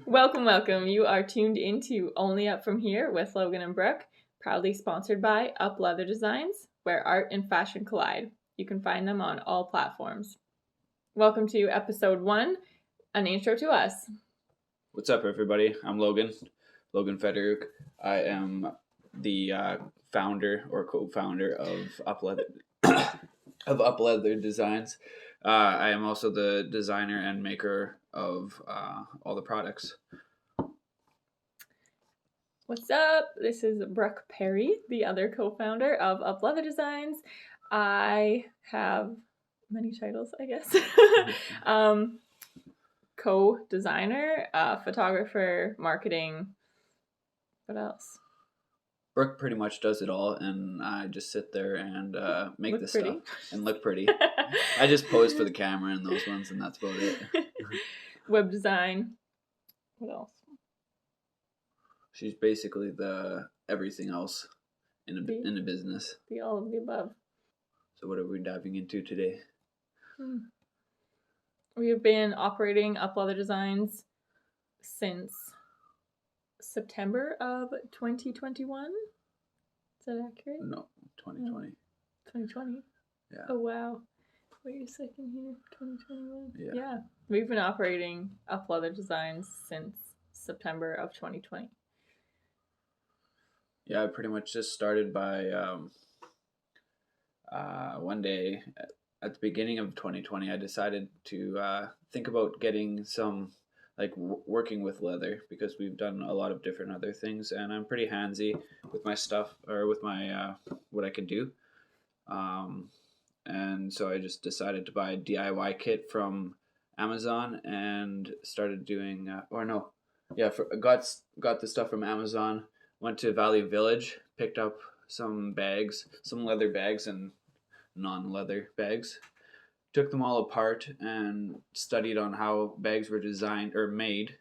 Welcome, welcome. You are tuned into Only Up From Here with Logan and Brooke, proudly sponsored by Up Leather Designs, where art and fashion collide. You can find them on all platforms. Welcome to episode 1, an intro to us. What's up, everybody? I'm Logan Federic. I am the founder or co-founder of Up Leather Designs. I am also the designer and maker of all the products. What's up? This is Brooke Perry, the other co-founder of Up Leather Designs. I have many titles, I guess. Co-designer, photographer, marketing. What else? Brooke pretty much does it all, and I just sit there and make the stuff and look pretty. I just pose for the camera and those ones, and that's about it. Web design. What else? She's basically the everything else in a business. The all of the above. So what are we diving into today? We have been operating Up Leather Designs since September of 2021. Is that accurate? No, 2020. 2020? Yeah. Oh, wow. Wait a second here. 2021? Yeah. We've been operating Up Leather Designs since September of 2020. Yeah, I pretty much just started by one day at the beginning of 2020, I decided to think about getting some, working with leather, because we've done a lot of different other things, and I'm pretty handsy with my stuff, or with my what I can do. And so I just decided to buy a DIY kit from Amazon and started doing, got the stuff from Amazon, went to Valley Village, picked up some bags, some leather bags and non-leather bags, took them all apart and studied on how bags were designed or made,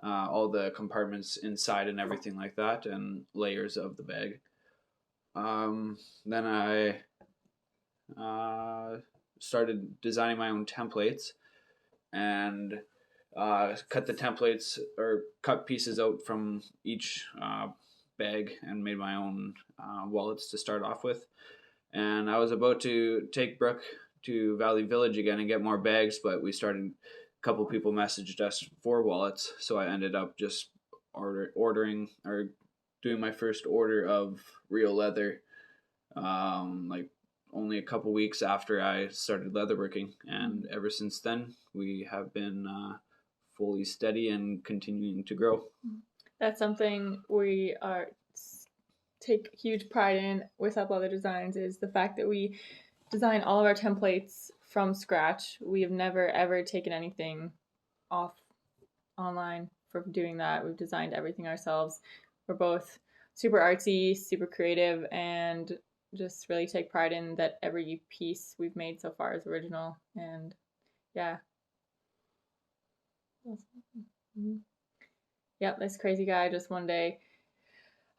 all the compartments inside and everything like that, and layers of the bag. Then I started designing my own templates and cut the templates or cut pieces out from each bag and made my own wallets to start off with. And I was about to take Brooke to Valley Village again and get more bags, but a couple people messaged us for wallets, so I ended up just ordering or doing my first order of real leather only a couple weeks after I started leatherworking, and ever since then we have been fully steady and continuing to grow. That's something we take huge pride in with Up Leather Designs, is the fact that we design all of our templates from scratch. We have never ever taken anything off online for doing that. We've designed everything ourselves. We're both super artsy, super creative, and just really take pride in that every piece we've made so far is original. And yeah. Yep, this crazy guy just one day,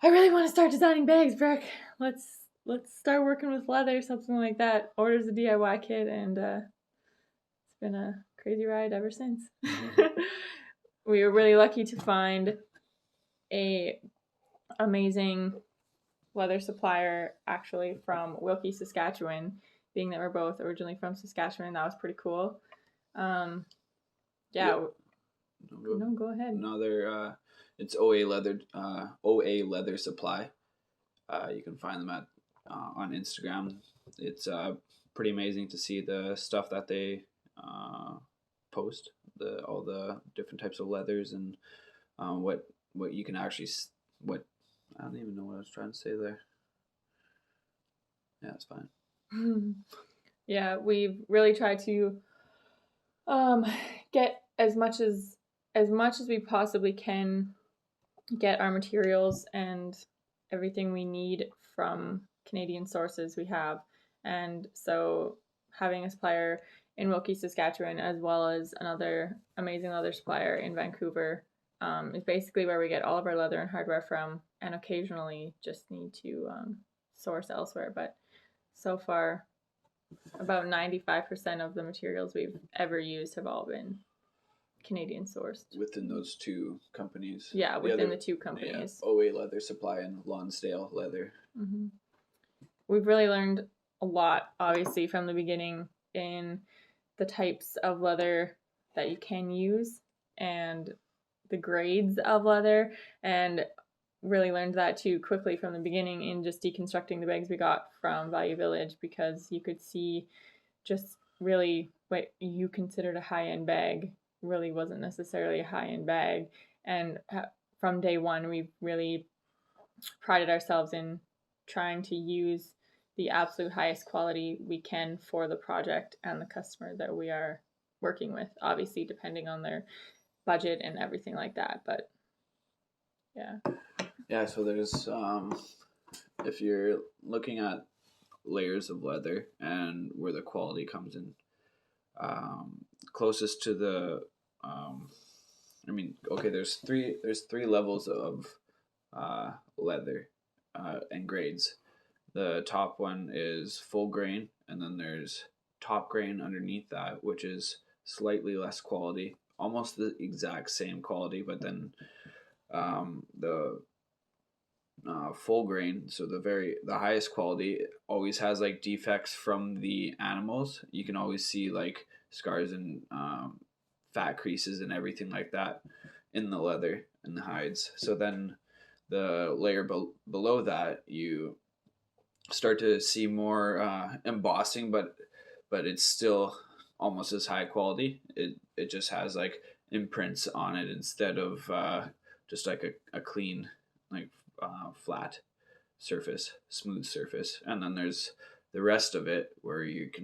I really want to start designing bags, Brooke. Let's start working with leather, something like that. Orders a DIY kit, and it's been a crazy ride ever since. We were really lucky to find a amazing leather supplier, actually, from Wilkie, Saskatchewan. Being that we're both originally from Saskatchewan, that was pretty cool. No, go ahead. No, it's OA Leather Supply. You can find them on Instagram. It's pretty amazing to see the stuff that they post, all the different types of leathers, and what you can actually I don't even know what I was trying to say there. Yeah, it's fine. Yeah, we've really tried to get as much as we possibly can, get our materials and everything we need from Canadian sources we have. And so having a supplier in Wilkie, Saskatchewan, as well as another amazing leather supplier in Vancouver, is basically where we get all of our leather and hardware from, and occasionally just need to source elsewhere. But so far, about 95% of the materials we've ever used have all been Canadian sourced. Within those two companies. Yeah, within the two companies. Yeah, OA Leather Supply and Lonsdale Leather. Mm-hmm. We've really learned a lot, obviously, from the beginning in the types of leather that you can use and the grades of leather, and really learned that too quickly from the beginning in just deconstructing the bags we got from Value Village, because you could see just really what you considered a high-end bag really wasn't necessarily a high-end bag. And from day one, we've really prided ourselves in trying to use the absolute highest quality we can for the project and the customer that we are working with, obviously depending on their budget and everything like that. But yeah, so there's if you're looking at layers of leather and where the quality comes in, closest to the there's three levels of leather and grades. The top one is full grain, and then there's top grain underneath that, which is slightly less quality, almost the exact same quality, but then the full grain, so the highest quality, always has like defects from the animals. You can always see like scars and fat creases and everything like that in the leather and the hides. So then the layer below that, you start to see more embossing, but it's still almost as high quality. It just has like imprints on it instead of just like a clean, like flat surface, smooth surface. And then there's the rest of it where it's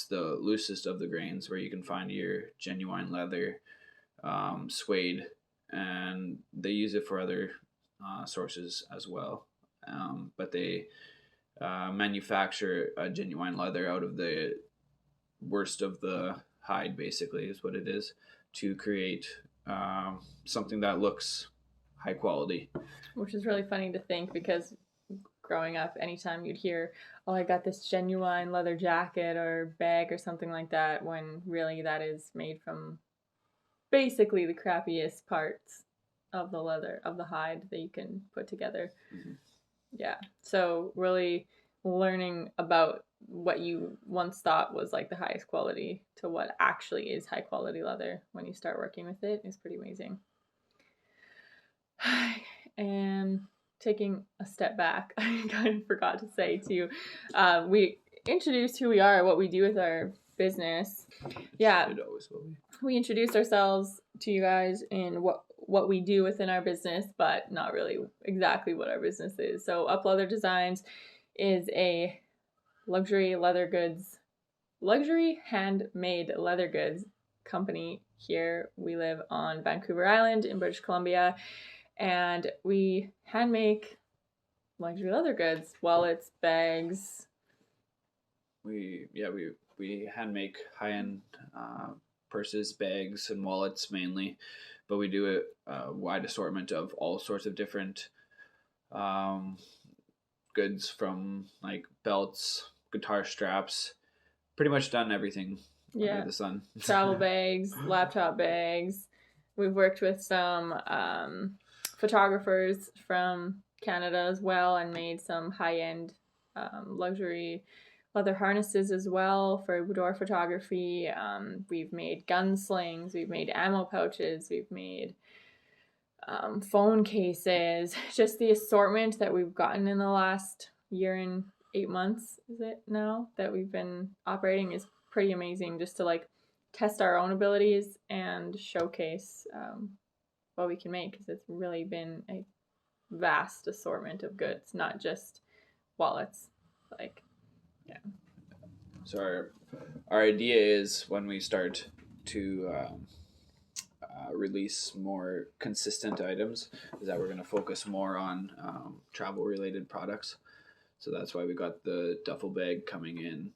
the loosest of the grains, where you can find your genuine leather, suede, and they use it for other sources as well. But they manufacture a genuine leather out of the worst of the hide, basically, is what it is, to create something that looks high quality. Which is really funny to think, because growing up, anytime you'd hear, oh, I got this genuine leather jacket or bag or something like that, when really that is made from basically the crappiest parts of the leather, of the hide that you can put together. Mm-hmm. Yeah. So really learning about what you once thought was like the highest quality to what actually is high quality leather when you start working with it is pretty amazing. And taking a step back, I kind of forgot to say too, we introduced who we are, what we do with our business. Yeah, It always will be. We introduced ourselves to you guys in what we do within our business, but not really exactly what our business is. So Up Leather Designs is a luxury handmade leather goods company here. We live on Vancouver Island in British Columbia, and we hand make luxury leather goods, wallets, bags. We hand make high-end purses, bags, and wallets mainly, but we do a wide assortment of all sorts of different goods, from like belts, guitar straps, pretty much done everything under the sun. Travel bags, laptop bags. We've worked with some photographers from Canada as well, and made some high-end luxury leather harnesses as well for outdoor photography. We've made gun slings, we've made ammo pouches, we've made phone cases. Just the assortment that we've gotten in the last year and 8 months, is it now, that we've been operating is pretty amazing, just to like test our own abilities and showcase what we can make, because it's really been a vast assortment of goods, not just wallets. Like, yeah. So our idea is, when we start to release more consistent items, is that we're going to focus more on travel related products. So that's why we got the duffel bag coming in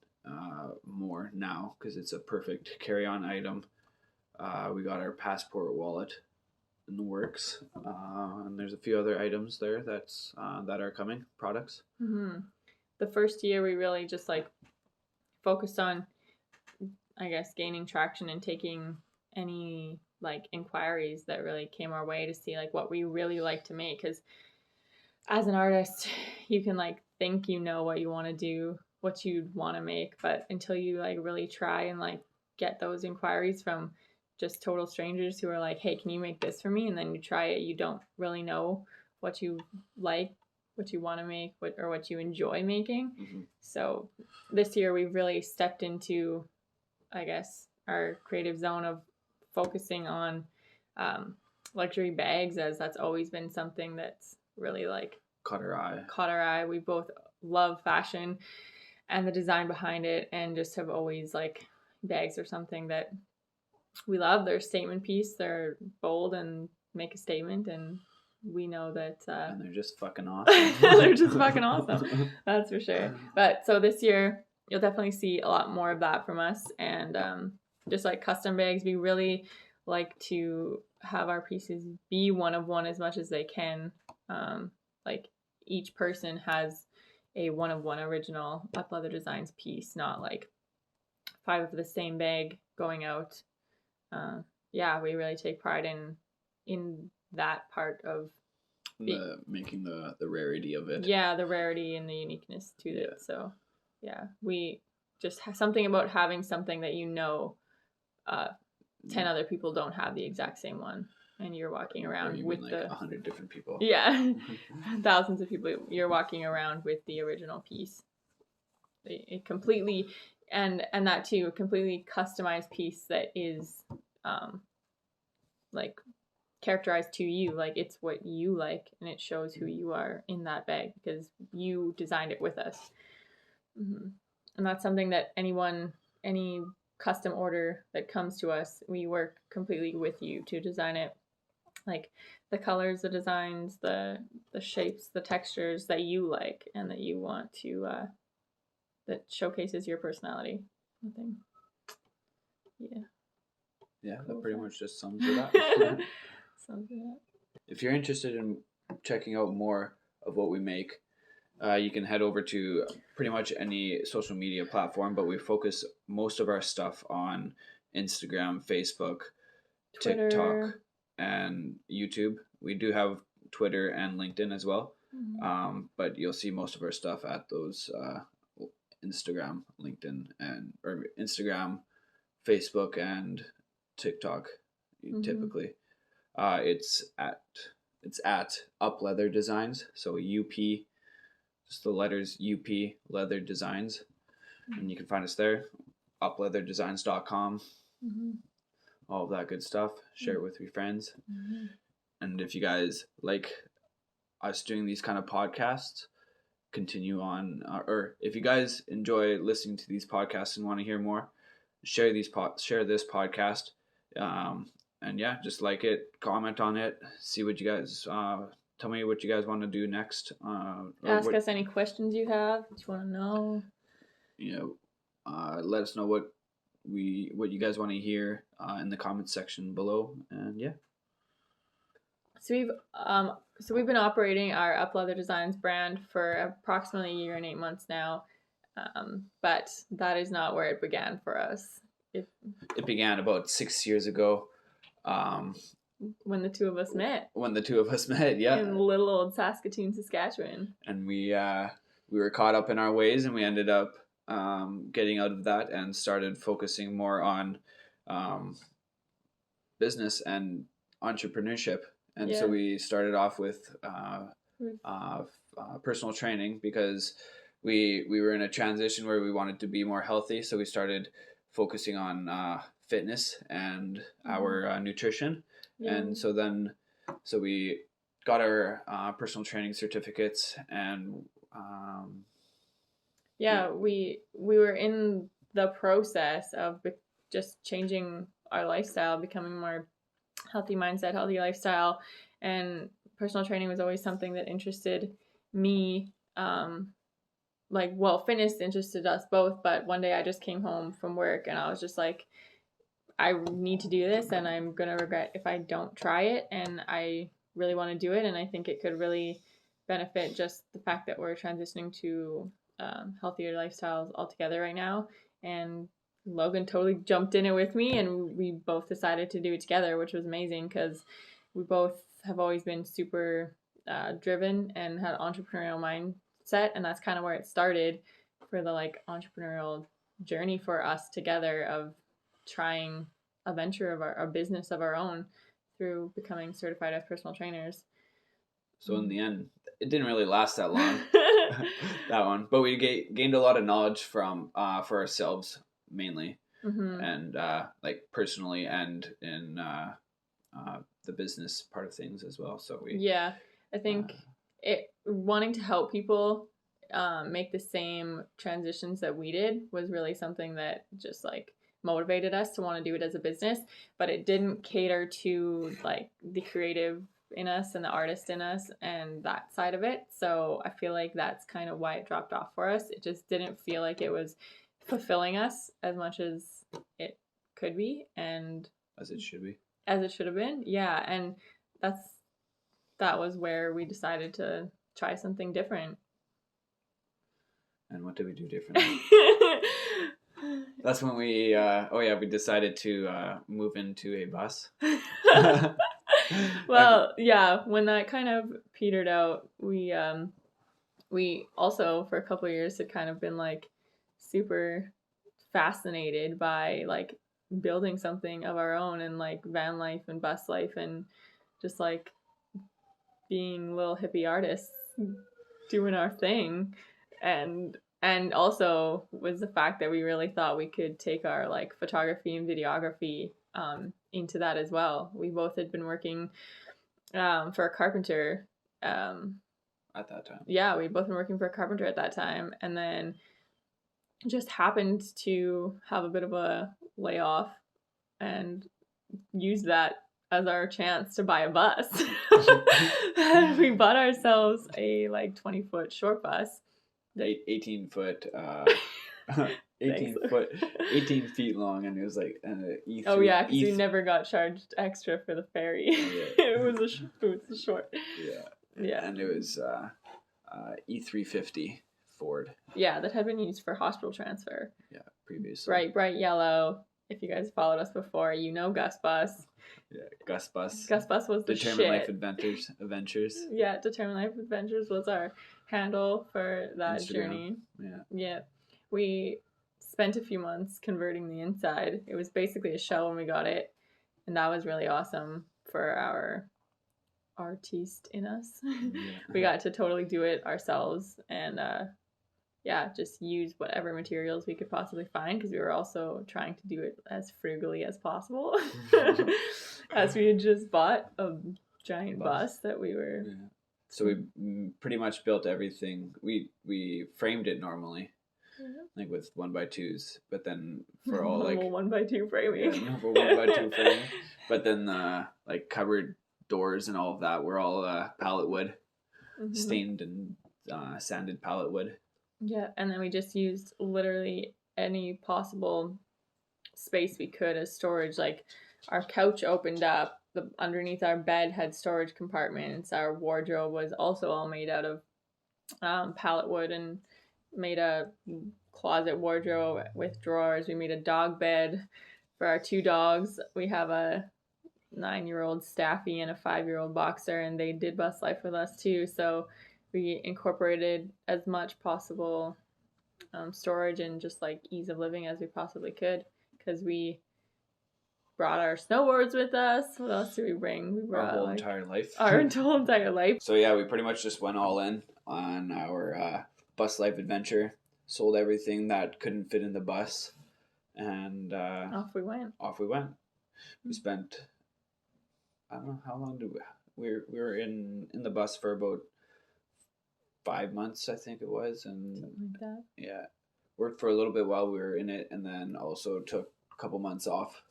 more now, because it's a perfect carry-on item. We got our passport wallet in the works, and there's a few other items there that are coming, products. Mm-hmm. The first year we really just like focused on, I guess, gaining traction and taking any like inquiries that really came our way to see like what we really like to make. Because as an artist, you can like think you know what you want to do, what you'd want to make, but until you like really try and like get those inquiries from just total strangers who are like, hey, can you make this for me? And then you try it, you don't really know what you like, what you want to make, what you enjoy making. Mm-hmm. So this year we've really stepped into, I guess, our creative zone of focusing on luxury bags, as that's always been something that's really like caught our eye. We both love fashion and the design behind it, and just have always like, bags are something that we love. They're a statement piece. They're bold and make a statement, and we know that and they're just fucking awesome. they're just fucking awesome. That's for sure. But so this year you'll definitely see a lot more of that from us, and just like custom bags. We really like to have our pieces be one of one as much as they can. Like each person has a one of one original Up Leather Designs piece, not like 5 of the same bag going out. Yeah, we really take pride in that part of making the rarity of it. Yeah, the rarity and the uniqueness to it. So yeah, we just have something about having something that 10 other people don't have the exact same one, and you're walking around with like 100 different people. Yeah, thousands of people. You're walking around with the original piece. It completely, and that too, a completely customized piece that is like characterized to you. Like it's what you like, and it shows who you are in that bag because you designed it with us. Mm-hmm. And that's something that any custom order that comes to us, we work completely with you to design it. Like the colors, the designs, the shapes, the textures that you like and that you want to that showcases your personality. I think. Yeah, cool. That pretty much just sums it up. Sums it up. If you're interested in checking out more of what we make, you can head over to pretty much any social media platform, but we focus most of our stuff on Instagram, Facebook, Twitter, TikTok, and YouTube. We do have Twitter and LinkedIn as well, but you'll see most of our stuff at those Instagram, LinkedIn, or Instagram, Facebook, and TikTok. Typically, it's at Up Leather Designs. So UP, just the letters UP Leather Designs, and you can find us there. upleatherdesigns.com. All of that good stuff. Share it with your friends. And if you guys like us doing these kind of podcasts, continue on. Or if you guys enjoy listening to these podcasts and want to hear more, share this podcast. And yeah, just like it, comment on it, see what you guys, tell me what you guys want to do next. Ask us any questions you have, what you want to know. Let us know what you guys want to hear in the comments section below, and yeah. So we've been operating our Up Leather Designs brand for approximately a year and 8 months now, but that is not where it began for us. It began about 6 years ago. When the two of us met. Yeah. In little old Saskatoon, Saskatchewan. And we were caught up in our ways, and we ended up getting out of that and started focusing more on business and entrepreneurship. And so we started off with personal training because we were in a transition where we wanted to be more healthy. So we started focusing on fitness and our nutrition. Yeah. And so we got our personal training certificates, and we were in the process of just changing our lifestyle, becoming more healthy mindset, healthy lifestyle, and personal training was always something that interested me. Fitness interested us both, but one day I just came home from work and I was just like, I need to do this, and I'm gonna regret if I don't try it, and I really want to do it, and I think it could really benefit just the fact that we're transitioning to healthier lifestyles altogether right now, and Logan totally jumped in it with me, and we both decided to do it together, which was amazing because we both have always been super driven and had entrepreneurial mindset, and that's kind of where it started for the like entrepreneurial journey for us together of trying a venture of a business of our own through becoming certified as personal trainers. So in the end, it didn't really last that long, that one. But we gained a lot of knowledge from for ourselves mainly, and like personally and in the business part of things as well. So I think wanting to help people make the same transitions that we did was really something that just like motivated us to want to do it as a business, but it didn't cater to like the creative in us and the artist in us and that side of it. So I feel like that's kind of why it dropped off for us. It just didn't feel like it was fulfilling us as much as it could be and as it should have been. Yeah, and that was where we decided to try something different. And what did we do differently? That's when we we decided to move into a bus. Well, yeah, when that kind of petered out, we also for a couple of years had kind of been like super fascinated by like building something of our own and like van life and bus life and just like being little hippie artists doing our thing, and also was the fact that we really thought we could take our like photography and videography into that as well. We both had been working for a carpenter at that time. Yeah, we'd both been working for a carpenter at that time, and then just happened to have a bit of a layoff and use that as our chance to buy a bus. And we bought ourselves a like 20-foot short bus. 18 foot 18 feet long, and it was like an E3. Oh yeah, because we never got charged extra for the ferry. Yeah. it was a short. Yeah, and it was E350 Ford. Yeah, that had been used for hospital transfer. Yeah, previously. Bright yellow. If you guys followed us before, you know Gus Bus. Yeah, Gus Bus. Gus Bus was the Determined Life Adventures. Yeah, Determined Life Adventures was our handle for that Instagram. Journey. Yeah. We spent a few months converting the inside. It was basically a shell when we got it, and that was really awesome for our artiste in us. We got to totally do it ourselves and just use whatever materials we could possibly find, because we were also trying to do it as frugally as possible. As we had just bought a giant bus that we were... Yeah. So we pretty much built everything. We framed it normally, like with 1x2s, but then for all like... 1x2 framing. Yeah, for 1x2 framing. But then like cupboard doors and all of that were all pallet wood, stained and sanded pallet wood. Yeah, and then we just used literally any possible space we could as storage. Like our couch opened up, underneath our bed had storage compartments. Our wardrobe was also all made out of pallet wood and made a closet wardrobe with drawers. We made a dog bed for our 2 dogs. We have a 9-year-old Staffy and a 5-year-old Boxer, and they did bus life with us too. So we incorporated as much possible storage and just like ease of living as we possibly could, because we brought our snowboards with us. What else did we bring? We brought our whole entire life. Our whole entire life. So yeah, we pretty much just went all in on our bus life adventure. Sold everything that couldn't fit in the bus, and off we went. We spent, I don't know how long we were in the bus for about 5 months, I think it was, and something like that. Yeah, worked for a little bit while we were in it, and then also took a couple months off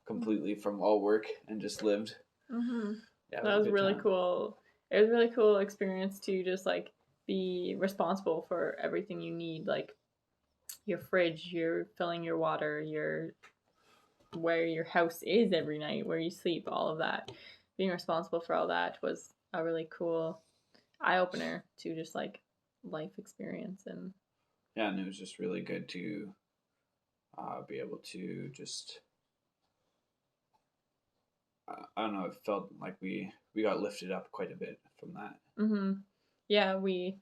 completely from all work and just lived. Yeah, that was really cool. It was a really cool experience to just like be responsible for everything you need, like your fridge, your filling your water, your where your house is every night, where you sleep, all of that. Being responsible for all that was a really cool eye-opener to just like life experience. And yeah, and it was just really good to be able to just, I don't know, it felt like we got lifted up quite a bit from that. Mm-hmm. Yeah, we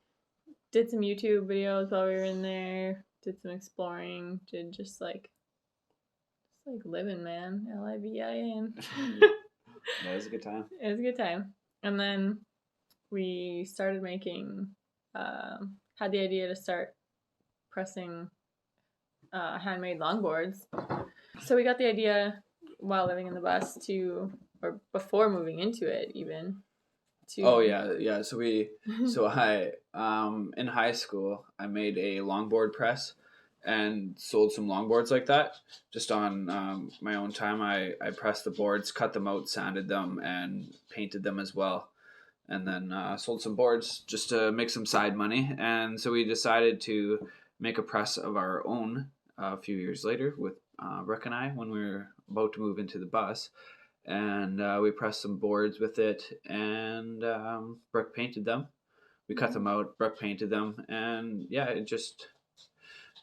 did some YouTube videos while we were in there, did some exploring, did just like living, man. Livin. Yeah, it was a good time. It was a good time. And then we started making, had the idea to start pressing handmade longboards. So we got the idea while living in the bus or before moving into it even. Oh yeah. So I in high school I made a longboard press and sold some longboards like that. Just on my own time, I pressed the boards, cut them out, sanded them, and painted them as well. And then sold some boards just to make some side money. And so we decided to make a press of our own a few years later with Brooke and I when we were about to move into the bus. And we pressed some boards with it, and Brooke painted them. We cut them out, Brooke painted them, and yeah, it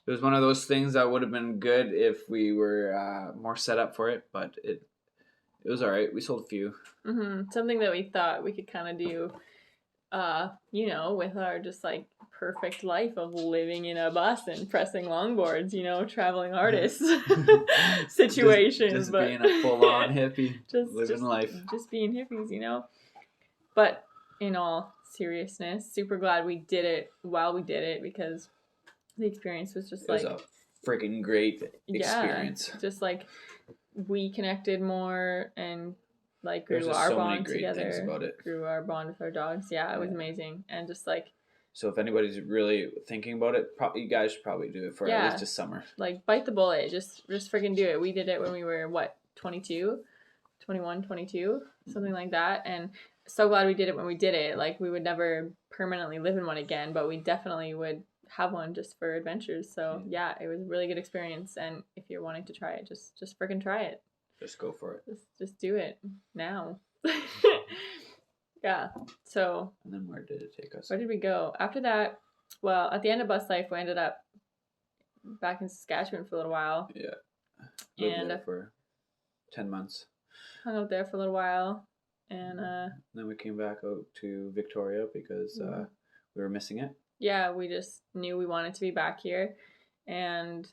was one of those things that would have been good if we were more set up for it, but it was all right. We sold a few. Mm-hmm. Something that we thought we could kind of do, with our just like perfect life of living in a bus and pressing longboards, traveling artists situation. Just but being a full-on hippie, living life. Just being hippies. But in all seriousness, super glad we did it while we did it because the experience was just it was a freaking great experience. Yeah, just like we connected more and like grew our bond together. About it. Grew our bond with our dogs. Yeah, it was amazing. And just like, so if anybody's really thinking about it, you guys should probably do it for at least a summer. Like bite the bullet. Just freaking do it. We did it when we were 22, 21, 22, something like that. And so glad we did it when we did it. Like we would never permanently live in one again, but we definitely would have one just for adventures. So yeah, it was a really good experience. And if you're wanting to try it, just freaking try it. Just go for it. Just do it now. Yeah. So. And then where did it take us? Where did we go after that? Well, at the end of bus life, we ended up back in Saskatchewan for a little while. Yeah. Lived there for 10 months. Hung out there for a little while, and then we came back out to Victoria because we were missing it. Yeah, we just knew we wanted to be back here, and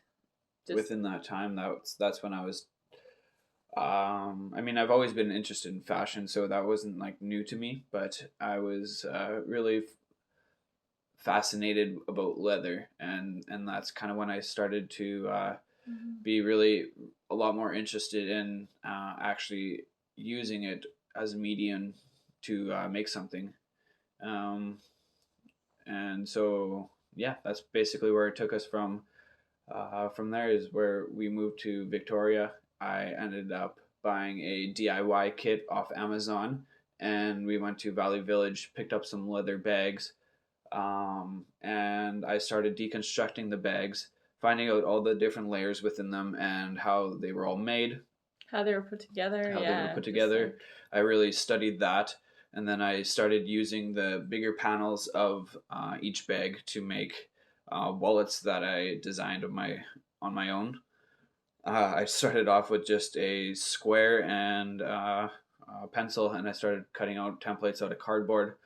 within that time, that's when I was. I've always been interested in fashion, so that wasn't like new to me, but I was really fascinated about leather, and that's kind of when I started to be really a lot more interested in actually using it as a medium to make something. And so, yeah, that's basically where it took us from. From there is where we moved to Victoria. I ended up buying a DIY kit off Amazon, and we went to Valley Village, picked up some leather bags, and I started deconstructing the bags, finding out all the different layers within them and how they were all made. How they were put together. I really studied that, and then I started using the bigger panels of each bag to make wallets that I designed on my own. I started off with just a square and a pencil, and I started cutting out templates out of cardboard.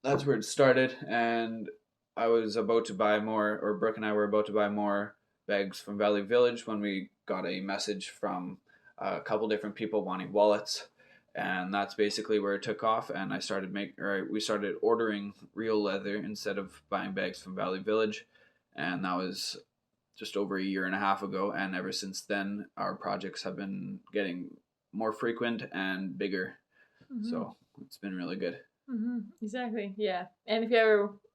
That's where it started, and I was about to buy more, or Brooke and I were about to buy more bags from Valley Village when we got a message from a couple different people wanting wallets, and that's basically where it took off. And we started ordering real leather instead of buying bags from Valley Village, and that was just over a year and a half ago, and ever since then our projects have been getting more frequent and bigger. So it's been really good. Exactly. Yeah. And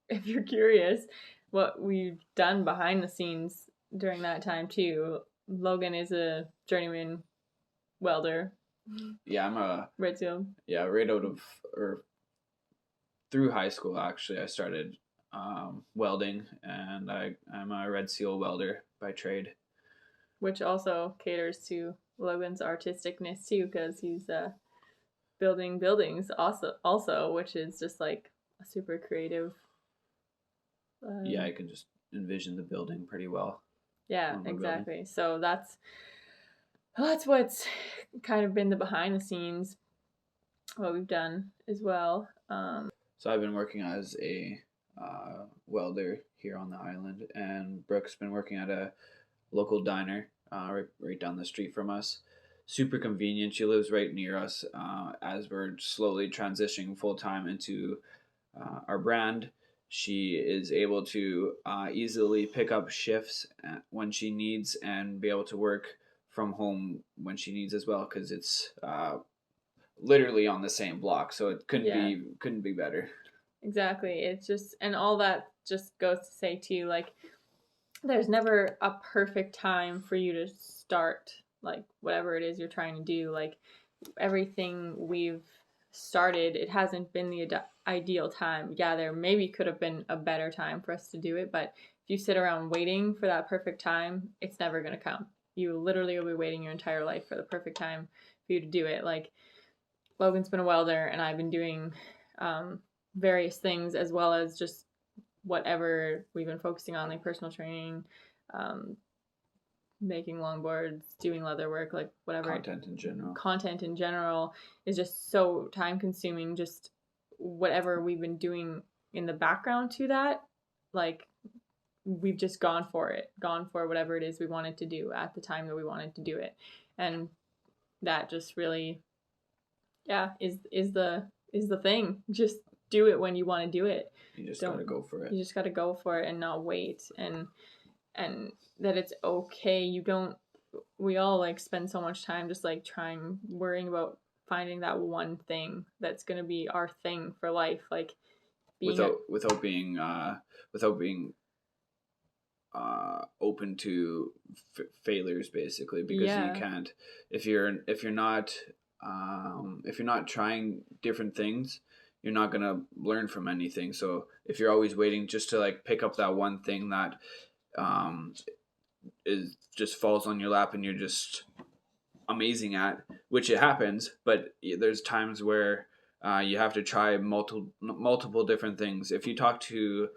if you're curious what we've done behind the scenes during that time too, Logan is a journeyman welder. Yeah, I'm a Red Seal. Yeah, right out of or through high school actually I started welding, and I'm a Red Seal welder by trade, which also caters to Logan's artisticness too, because he's building buildings also, which is just like a super creative. Yeah, I can just envision the building pretty well. Yeah, on my building. exactly. So that's what's kind of been the behind the scenes, what we've done as well. So I've been working as a welder here on the island, and Brooke's been working at a local diner right down the street from us. Super convenient. She lives right near us as we're slowly transitioning full time into our brand. She is able to easily pick up shifts when she needs and be able to work from home when she needs as well, because it's literally on the same block, so it Yeah, couldn't be better. exactly. It's just, and all that just goes to say too, like, there's never a perfect time for you to start, like, whatever it is you're trying to do. Like, everything we've started, it hasn't been the ideal time. Yeah, there maybe could have been a better time for us to do it, but if you sit around waiting for that perfect time, it's never going to come. You literally will be waiting your entire life for the perfect time for you to do it. Like, Logan's been a welder, and I've been doing various things, as well as just whatever we've been focusing on, like personal training, um, making longboards, doing leather work, like whatever. Content in general is just so time consuming. Just whatever we've been doing in the background to that, like, we've just gone for it, gone for whatever it is we wanted to do at the time that we wanted to do it. And that just really, yeah, is the thing. Just do it when you want to do it. You just Don't gotta go for it. You just got to go for it and not wait. And that it's okay. You don't We all, like, spend so much time just, like, worrying about finding that one thing that's going to be our thing for life, like being Without being open to failures, basically, because you yeah. can't if you're not trying different things, you're not gonna learn from anything. So if you're always waiting just to like pick up that one thing that um, is just falls on your lap and you're just amazing at, which it happens, but there's times where you have to try multiple different things. If you talk to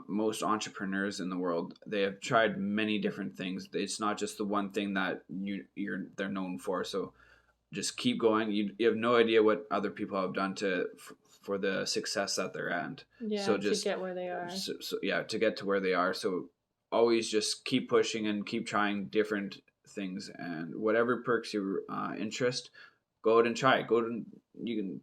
most entrepreneurs in the world, they have tried many different things. It's not just the one thing that they're known for. So just keep going. You have no idea what other people have done for the success that they're at. Yeah, So to just get where they are. yeah, to get to where they are. So always just keep pushing and keep trying different things, and whatever perks your interest, go out and try it.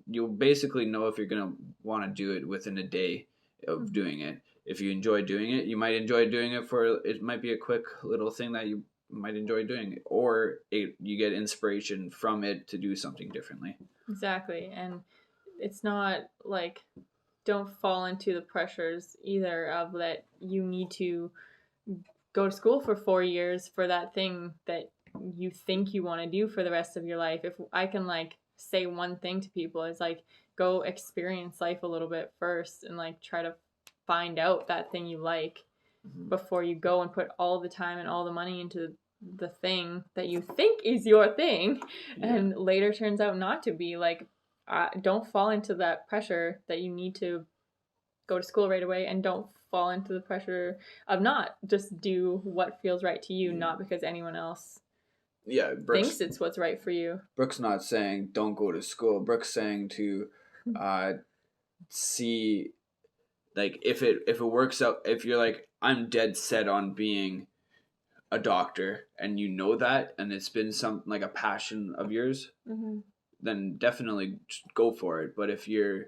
You'll basically know if you're gonna want to do it within a day of doing it. If you enjoy doing it, you might enjoy doing it for, it might be a quick little thing that you might enjoy doing, or you get inspiration from it to do something differently. Exactly. And it's not like, don't fall into the pressures either of that you need to go to school for 4 years for that thing that you think you want to do for the rest of your life. If I can, like, say one thing to people, is like, go experience life a little bit first and, like, try to find out that thing you like before you go and put all the time and all the money into the thing that you think is your thing, and later turns out not to be. Like, don't fall into that pressure that you need to go to school right away, and don't fall into the pressure of not just do what feels right to you, not because anyone else thinks it's what's right for you. Brooke's not saying don't go to school. Brooke's saying to see, like, if it works out, if you're like, I'm dead set on being a doctor, and you know that, and it's been some like a passion of yours, then definitely go for it. But if you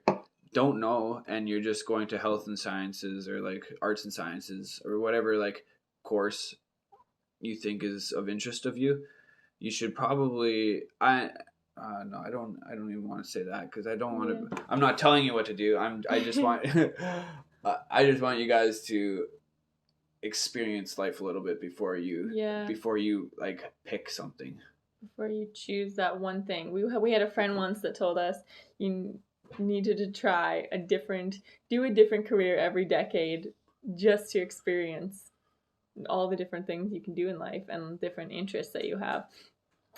don't know and you're just going to health and sciences or like arts and sciences or whatever like course you think is of interest of you, you should probably no, I don't even want to say that, because I don't want to. I'm not telling you what to do. I just want I just want you guys to experience life a little bit before you like pick something. Before you choose that one thing. We had a friend once that told us you needed to try do a different career every decade, just to experience all the different things you can do in life and different interests that you have.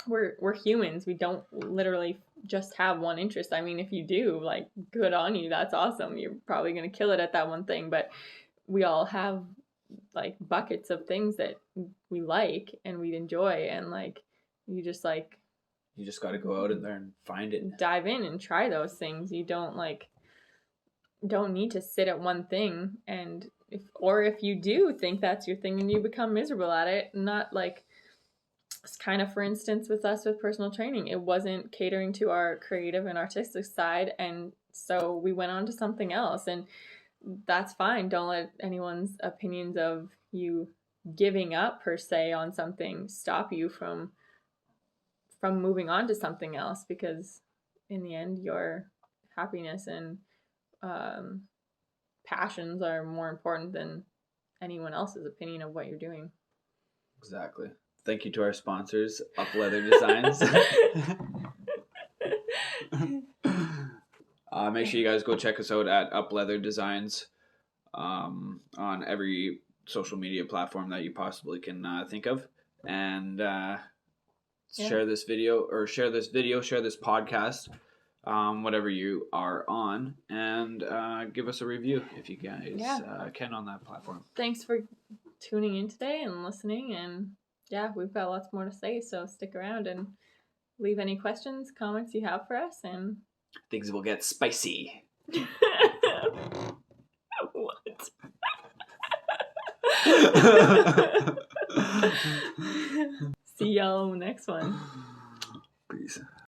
We're humans. We don't literally just have one interest. I mean, if you do, like, good on you. That's awesome. You're probably going to kill it at that one thing, but we all have like buckets of things that we like and we enjoy, and like you just got to go out in there and find it. Dive in and try those things. You don't need to sit at one thing, and if you do think that's your thing and you become miserable at it, not like it's kind of, for instance, with us with personal training, it wasn't catering to our creative and artistic side, and so we went on to something else, and that's fine. Don't let anyone's opinions of you giving up per se on something stop you from moving on to something else, because in the end your happiness and passions are more important than anyone else's opinion of what you're doing. Exactly. Thank you to our sponsors, Up Leather Designs. Make sure you guys go check us out at Up Leather Designs on every social media platform that you possibly can think of. And share this video, share this podcast, whatever you are on, and give us a review if you guys can on that platform. Thanks for tuning in today and listening, and we've got lots more to say, so stick around and leave any questions, comments you have for us, and things will get spicy. What? See y'all next one.